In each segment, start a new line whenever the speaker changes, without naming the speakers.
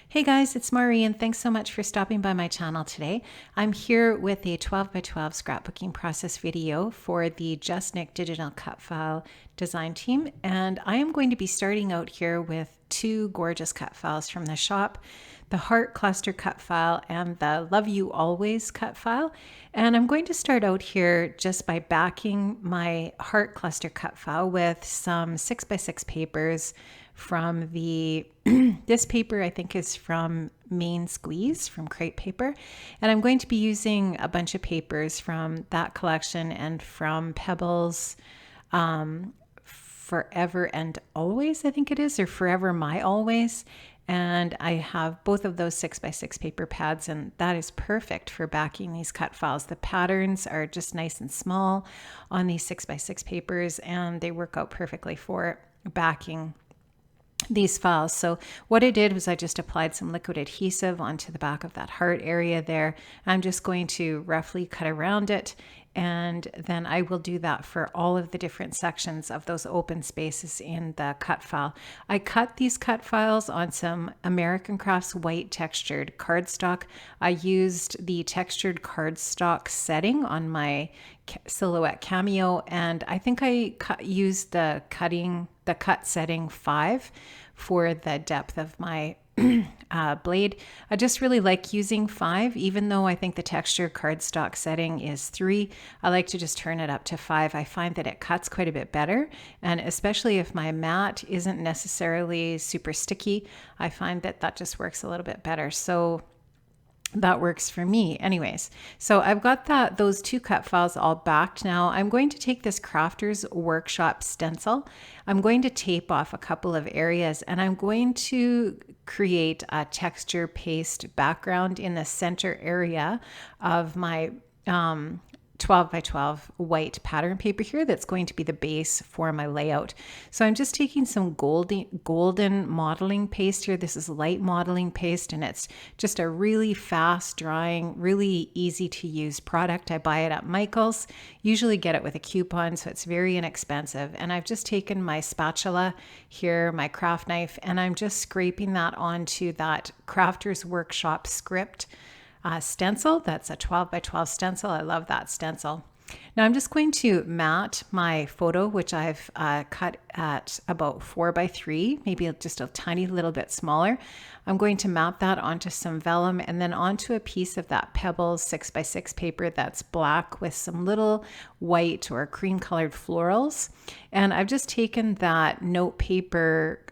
Hey guys, it's Marie and thanks so much for stopping by my channel today. I'm here with a 12 by 12 scrapbooking process video for the JustNick digital cut file design team, and I am going to be starting out here with two gorgeous cut files from the shop, the Heart Cluster cut file and the Love You Always cut file. And I'm going to start out here just by backing my Heart Cluster cut file with some 6x6 papers from the this paper I think is from Main Squeeze from Crepe Paper, and I'm going to be using a bunch of papers from that collection and from Pebbles Forever and Always, I think it is, or Forever My Always. And I have both of those 6x6 paper pads, and that is perfect for backing these cut files. The patterns are just nice and small on these 6x6 papers, and they work out perfectly for backing these files. So what I did was I just applied some liquid adhesive onto the back of that heart area there. I'm just going to roughly cut around it, and then I will do that for all of the different sections of those open spaces in the cut file. I cut these cut files on some American Crafts white textured cardstock. I used the textured cardstock setting on my Silhouette Cameo, and I think I used the cut setting 5 for the depth of my blade. I just really like using 5, even though I think the texture cardstock setting is 3. I like to just turn it up to 5. I find that it cuts quite a bit better, and especially if my mat isn't necessarily super sticky, I find that that just works a little bit better. So that works for me anyways. So I've got those two cut files all backed now. I'm going to take this Crafters Workshop stencil. I'm going to tape off a couple of areas, and I'm going to create a texture paste background in the center area of my 12 by 12 white pattern paper here that's going to be the base for my layout. So I'm just taking some golden modeling paste here. This is light modeling paste, and it's just a really fast drying, really easy to use product. I buy it at Michael's, usually get it with a coupon, so it's very inexpensive. And I've just taken my spatula here, my craft knife, and I'm just scraping that onto that Crafters Workshop script stencil. That's a 12 by 12 stencil. I love that stencil. Now I'm just going to mat my photo, which I've cut at about 4 by 3, maybe just a tiny little bit smaller. I'm going to mat that onto some vellum and then onto a piece of that Pebbles 6x6 paper that's black with some little white or cream colored florals. And I've just taken that note paper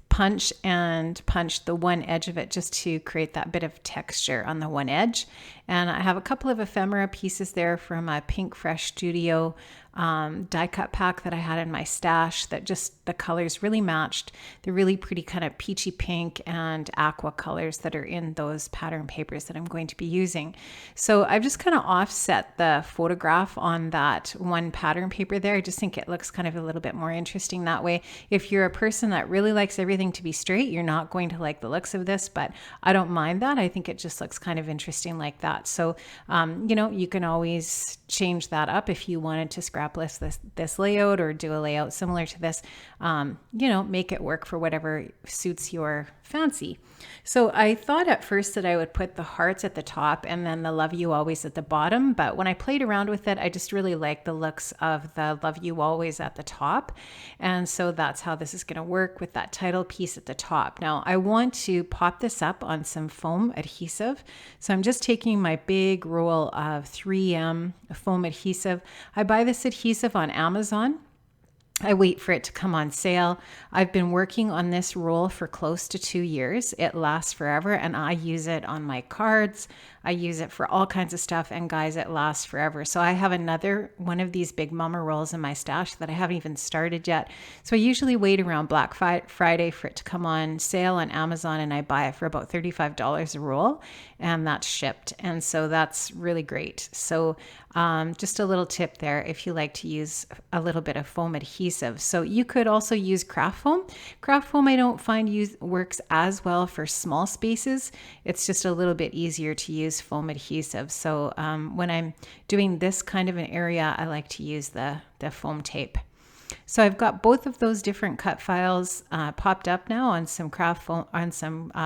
punch and punch the one edge of it just to create that bit of texture on the one edge. And I have a couple of ephemera pieces there from a Pink Fresh Studio die cut pack that I had in my stash that just the colors really matched the really pretty kind of peachy pink and aqua colors that are in those pattern papers that I'm going to be using. So I've just kind of offset the photograph on that one pattern paper there. I just think it looks kind of a little bit more interesting that way. If you're a person that really likes everything to be straight, you're not going to like the looks of this, but I don't mind that. I think it just looks kind of interesting like that. So, you can always change that up if you wanted to scrap list this layout or do a layout similar to this, make it work for whatever suits your fancy. So I thought at first that I would put the hearts at the top and then the Love You Always at the bottom, but when I played around with it, I just really like the looks of the Love You Always at the top. And so that's how this is going to work with that title piece at the top. Now I want to pop this up on some foam adhesive. So I'm just taking my big roll of 3M foam adhesive. I buy this adhesive on Amazon. I wait for it to come on sale. I've been working on this roll for close to 2 years. It lasts forever, and I use it on my cards. I use it for all kinds of stuff, and guys, it lasts forever. So I have another one of these big mama rolls in my stash that I haven't even started yet. So I usually wait around Black Friday for it to come on sale on Amazon, and I buy it for about $35 a roll, and that's shipped. And so that's really great. So just a little tip there if you like to use a little bit of foam adhesive. So you could also use craft foam. Craft foam I don't find works as well for small spaces. It's just a little bit easier to use foam adhesive. So when I'm doing this kind of an area, I like to use the foam tape. So I've got both of those different cut files popped up now on some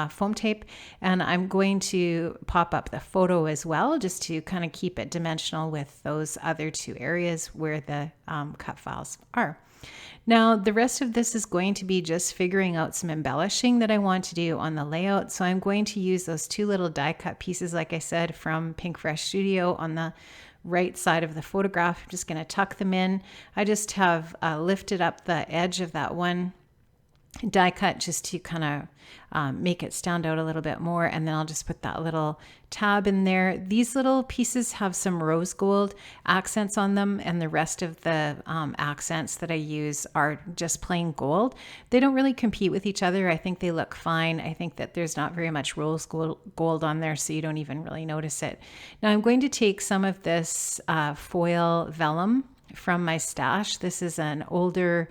foam tape, and I'm going to pop up the photo as well, just to kind of keep it dimensional with those other two areas where the cut files are. Now, the rest of this is going to be just figuring out some embellishing that I want to do on the layout. So I'm going to use those two little die cut pieces, like I said, from Pink Fresh Studio on the right side of the photograph. I'm just going to tuck them in. I just have lifted up the edge of that one die cut just to kind of make it stand out a little bit more, and then I'll just put that little tab in there. These little pieces have some rose gold accents on them, and the rest of the accents that I use are just plain gold. They don't really compete with each other. I think they look fine. I think that there's not very much rose gold on there, so you don't even really notice it. Now I'm going to take some of this foil vellum from my stash. This is an older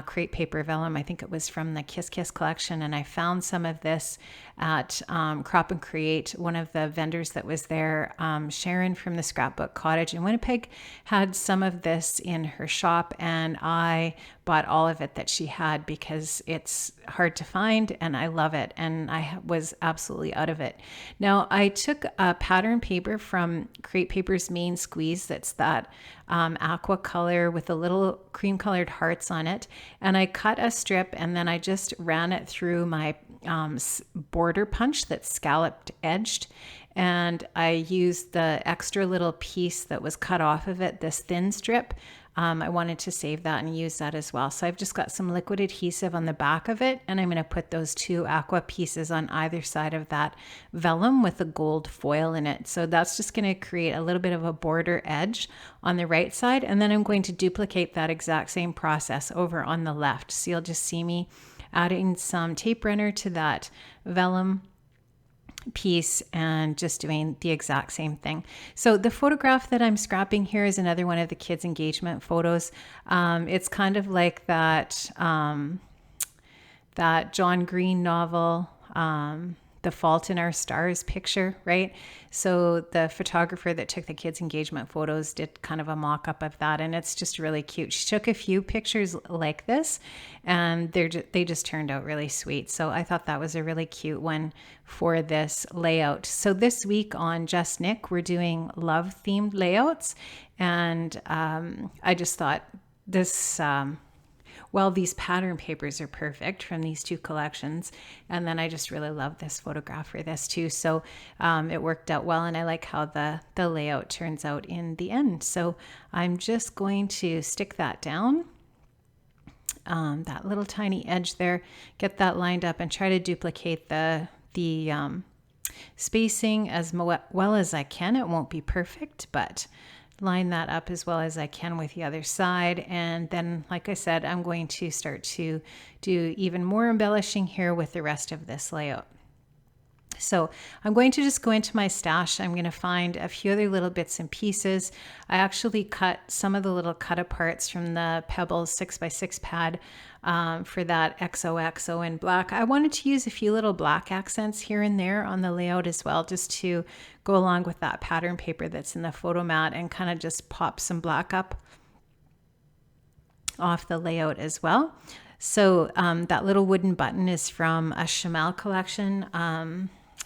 crepe paper vellum. I think it was from the Kiss Kiss collection, and I found some of this at Crop and Create. One of the vendors that was there, Sharon from the Scrapbook Cottage in Winnipeg, had some of this in her shop, and I bought all of it that she had because it's hard to find and I love it, and I was absolutely out of it. Now I took a pattern paper from Create Paper's Main Squeeze, that's that aqua color with the little cream colored hearts on it, and I cut a strip and then I just ran it through my border punch that's scalloped edged, and I used the extra little piece that was cut off of it, this thin strip. I wanted to save that and use that as well. So I've just got some liquid adhesive on the back of it, and I'm going to put those two aqua pieces on either side of that vellum with a gold foil in it. So that's just going to create a little bit of a border edge on the right side, and then I'm going to duplicate that exact same process over on the left. So you'll just see me adding some tape runner to that vellum piece and just doing the exact same thing. So the photograph that I'm scrapping here is another one of the kids' engagement photos. It's kind of like that that John Green novel, The Fault in Our Stars picture, right? So the photographer that took the kids' engagement photos did kind of a mock-up of that, and it's just really cute. She took a few pictures like this, and they just turned out really sweet. So I thought that was a really cute one for this layout. So this week on JustNick, we're doing love-themed layouts, and I just thought this... well, these pattern papers are perfect from these two collections. And then I just really love this photograph for this too. So it worked out well, and I like how the layout turns out in the end. So I'm just going to stick that down, that little tiny edge there, get that lined up and try to duplicate the spacing as well as I can. It won't be perfect, but line that up as well as I can with the other side. And then, like I said, I'm going to start to do even more embellishing here with the rest of this layout. So I'm going to just go into my stash. I'm going to find a few other little bits and pieces. I actually cut some of the little cut aparts from the Pebbles 6x6 pad for that XOXO in black. I wanted to use a few little black accents here and there on the layout as well, just to go along with that pattern paper that's in the photo mat and kind of just pop some black up off the layout as well. So that little wooden button is from a Chamel collection.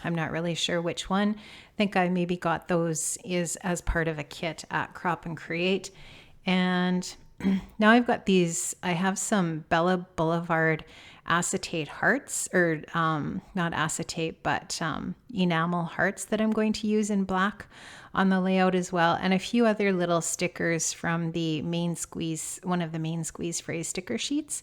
I'm not really sure which one. I think I maybe got those as part of a kit at Crop and Create. And now I've got these, I have some Bella Boulevard acetate hearts, or not acetate, but enamel hearts that I'm going to use in black on the layout as well. And a few other little stickers from the Main Squeeze, one of the Main Squeeze phrase sticker sheets.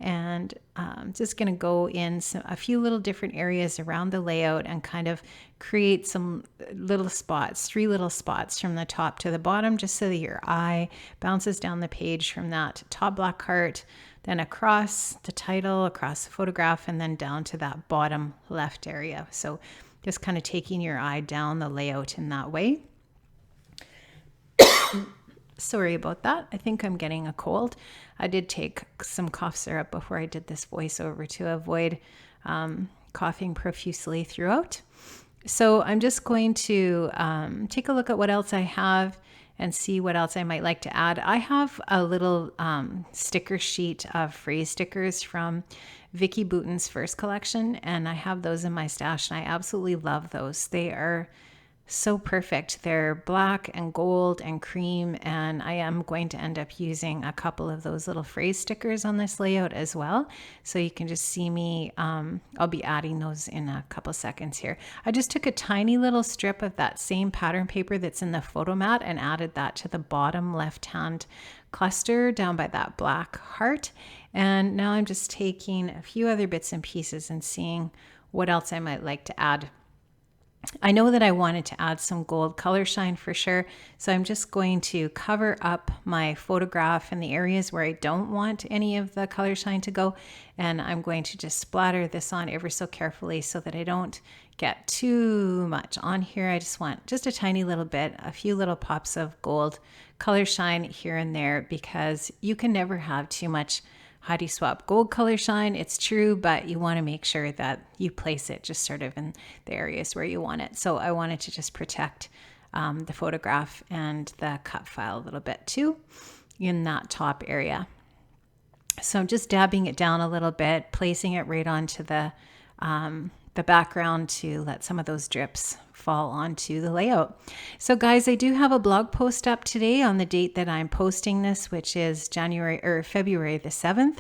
And I'm just going to go in a few little different areas around the layout and kind of create some little spots, 3 little spots from the top to the bottom, just so that your eye bounces down the page from that top black heart, then across the title, across the photograph, and then down to that bottom left area. So just kind of taking your eye down the layout in that way. Sorry about that. I think I'm getting a cold. I did take some cough syrup before I did this voiceover to avoid coughing profusely throughout. So I'm just going to take a look at what else I have and see what else I might like to add. I have a little sticker sheet of phrase stickers from Vicky Bouton's first collection, and I have those in my stash, and I absolutely love those. They are so perfect. They're black and gold and cream, and I am going to end up using a couple of those little phrase stickers on this layout as well. So you can just see me, I'll be adding those in a couple seconds here. I just took a tiny little strip of that same pattern paper that's in the photo mat and added that to the bottom left-hand cluster down by that black heart. And now I'm just taking a few other bits and pieces and seeing what else I might like to add. I know that I wanted to add some gold color shine for sure, so I'm just going to cover up my photograph in the areas where I don't want any of the color shine to go, and I'm going to just splatter this on ever so carefully so that I don't get too much on here. I just want just a tiny little bit, a few little pops of gold color shine here and there, because you can never have too much Heidi Swapp gold color shine. It's true, but you want to make sure that you place it just sort of in the areas where you want it. So I wanted to just protect the photograph and the cut file a little bit too in that top area. So I'm just dabbing it down a little bit, placing it right onto the background to let some of those drips fall onto the layout. So guys, I do have a blog post up today on the date that I'm posting this, which is February the 7th.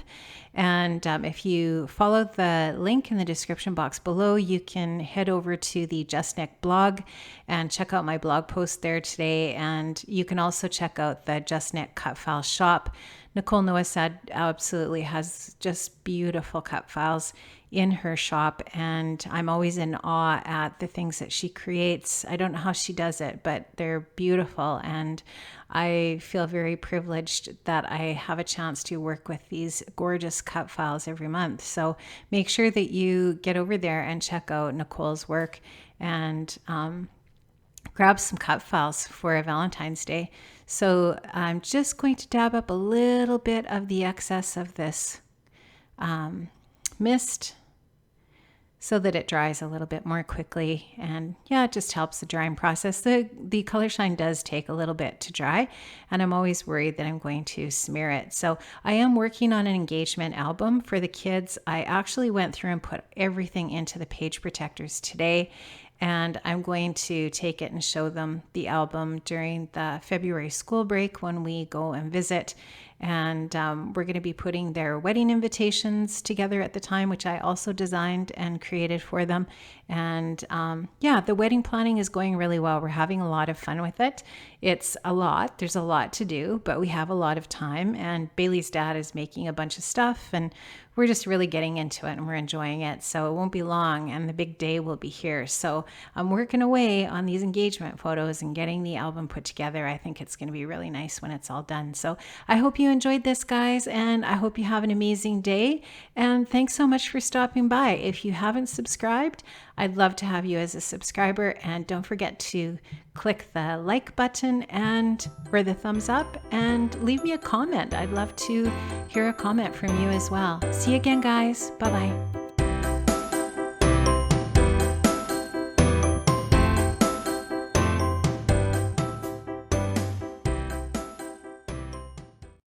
And if you follow the link in the description box below, you can head over to the JustNick blog and check out my blog post there today. And you can also check out the JustNick cut file shop. Nicole Noasad absolutely has just beautiful cut files in her shop, and I'm always in awe at the things that she creates. I don't know how she does it, but they're beautiful, and I feel very privileged that I have a chance to work with these gorgeous cut files every month. So make sure that you get over there and check out Nicole's work and grab some cut files for a Valentine's Day. So I'm just going to dab up a little bit of the excess of this mist so that it dries a little bit more quickly. And yeah, it just helps the drying process. The color shine does take a little bit to dry, and I'm always worried that I'm going to smear it. So I am working on an engagement album for the kids. I actually went through and put everything into the page protectors today, and I'm going to take it and show them the album during the February school break when we go and visit. And we're going to be putting their wedding invitations together at the time, which I also designed and created for them. And yeah, the wedding planning is going really well. We're having a lot of fun with it. It's a lot. There's a lot to do, but we have a lot of time. And Bailey's dad is making a bunch of stuff, and we're just really getting into it and we're enjoying it. So it won't be long and the big day will be here. So I'm working away on these engagement photos and getting the album put together. I think it's going to be really nice when it's all done. So I hope you enjoyed this, guys, and I hope you have an amazing day. And thanks so much for stopping by. If you haven't subscribed, I'd love to have you as a subscriber, and don't forget to click the like button or the thumbs up and leave me a comment. I'd love to hear a comment from you as well. See you again, guys. Bye-bye.